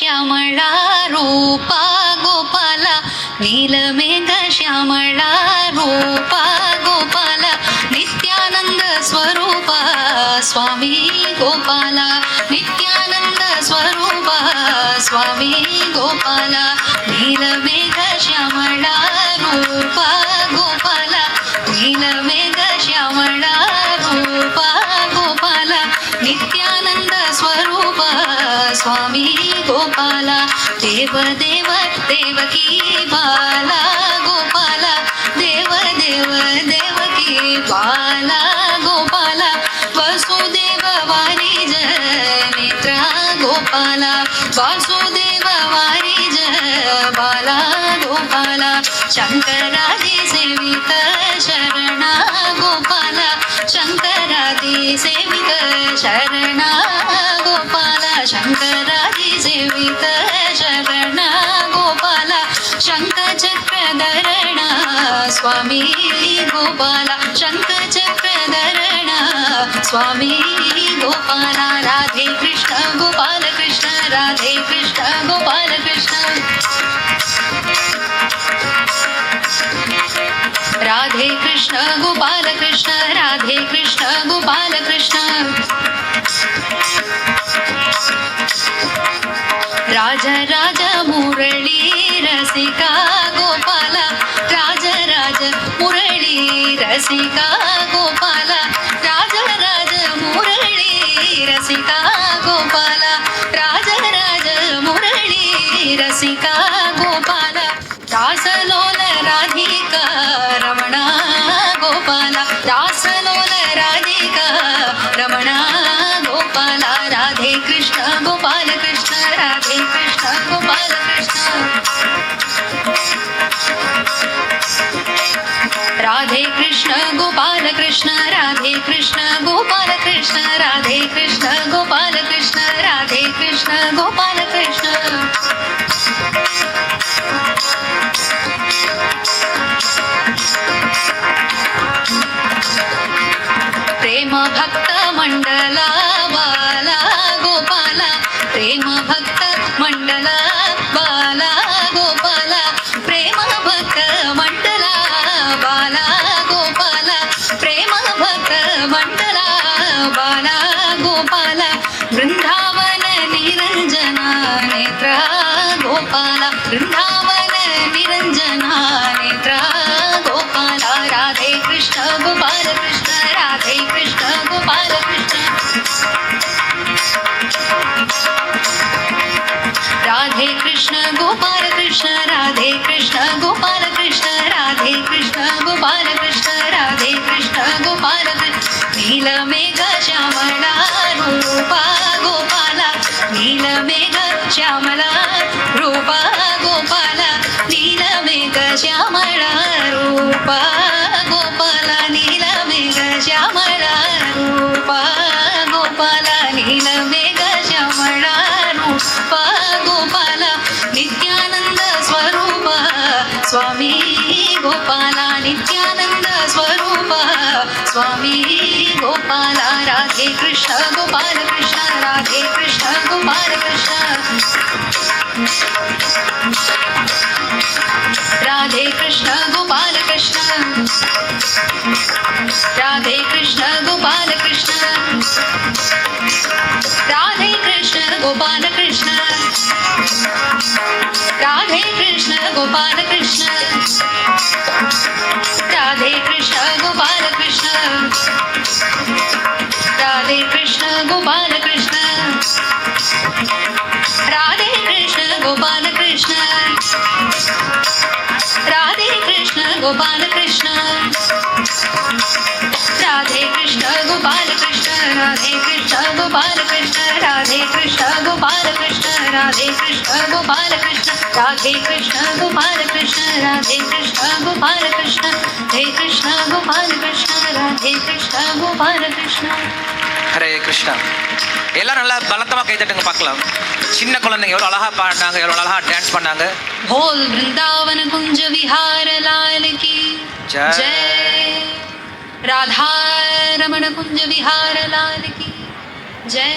श्यामळा रूपा गोपाला नीलमेघ श्यामळा रूपा गोपाला नित्यानंद स्वरूपा स्वामी गोपाला नित्यानंद स्वरूपा स्वामी गोपाला नीलमेघ श्यामळा रूपा गोपाला नीलमेघ श्यामळा रूपा गोपाला नित्यानंद स्वरूपा स्वामी गोपाला देव देव देवकी बाला गोपाला देव देव देवकी बाला गोपाला वासुदेव वारिज नेत्रा गोपाला वासुदेव वारिज बाला गोपाला शंकरादि सेवित शरणा गोपाला शंकरादि सेवित शरणा गोपाला शंकरादि सेवित शरणा गोपाला शंखचक्रधरणा स्वामी गोपाला शंखचक्रधरणा स्वामी गोपाला राधे कृष्ण गोपाल कृष्ण राधे कृष्ण गोपाल कृष्ण राधे कृष्ण गोपाल कृष्ण राधे कृष्ण गोपाल कृष्ण राज राज मुरली रसिका गोपाला राज राज मुरली रसिका गोपाला राज राज मुरली रसिका गोपाला राज राज मुरली रसिका गोपाला दासलोल राधिका रमणा गोपाला दासलोल राधिका रमणा गोपाला राधे कृष्ण गोपाल कृष्ण राधे कृष्ण गोपाल कृष्ण राधे कृष्ण गोपाल कृष्ण राधे कृष्ण गोपाल कृष्ण राधे कृष्ण गोपाल कृष्ण राधे कृष्ण गोपाल कृष्ण प्रेम भक्त मंडला बाला गोपाला प्रेम भक्त मंडला बाला गोपाला प्रेम भक्त मंडला बाला गोपाला प्रेम भक्त मंडला बाला गोपाला वृंदावन निरंजना नेत्रा गोपाला वृंदावन निरंजना नेत्रा गोपाला राधे कृष्ण गोपाल कृष्ण राधे कृष्ण गोपाल कृष्ण राधे कृष्ण गोपाल कृष्ण राधे कृष्ण गोपाल कृष्ण राधे कृष्ण गोपाल कृष्ण राधे कृष्ण गोपाल कृष्ण नीलमेघ श्यामला रूपा गोपाला नीलमेघ श्यामला रूपा गोपाला नीलमेघ श्यामला रूपा गोपाला नीलमेघ श्यामला रूपा गोपाला नीलमेघ श्यामला रूपा गोपाला नित्यानंद स्वरूपा स्वामी गोपाला नित्यानंद स्वरूपा स्वामी गोपाला राधे कृष्ण गोपाल कृष्ण राधे कृष्ण गोपाल कृष्ण राधे कृष्ण गोपाल कृष्ण राधे कृष्ण गोपाल कृष्ण राधे कृष्ण गोपाल कृष्ण राधे कृष्ण गोपाल कृष्ण राधे कृष्ण गोपाल कृष्ण राधे कृष्ण गोपाल कृष्ण राधे कृष्ण गोपाल कृष्ण राधे कृष्ण गोपाल कृष्ण राधे कृष्ण गोपाल कृष्ण राधे कृष्ण गोपाल कृष्ण राधे कृष्ण गोपाल कृष्ण राधे कृष्ण गोपाल कृष्ण राधे कृष्ण गोपाल कृष्ण राधे कृष्ण गोपाल कृष्ण हे कृष्ण गोपाल कृष्ण राधे कृष्ण गोपाल कृष्ण ஹரே கிருஷ்ணா. எல்லாரும் நல்லா பலத்தமா கை தட்டுங்க பார்க்கலாம். சின்ன குழந்தைங்க எவ்வளோ அழகா பாடினாங்க, எவ்வளோ அழகா டான்ஸ் பண்ணாங்க. बोल वृंदावन कुंज विहार लाल की जय राधा रमण कुंज विहार लाल की जय।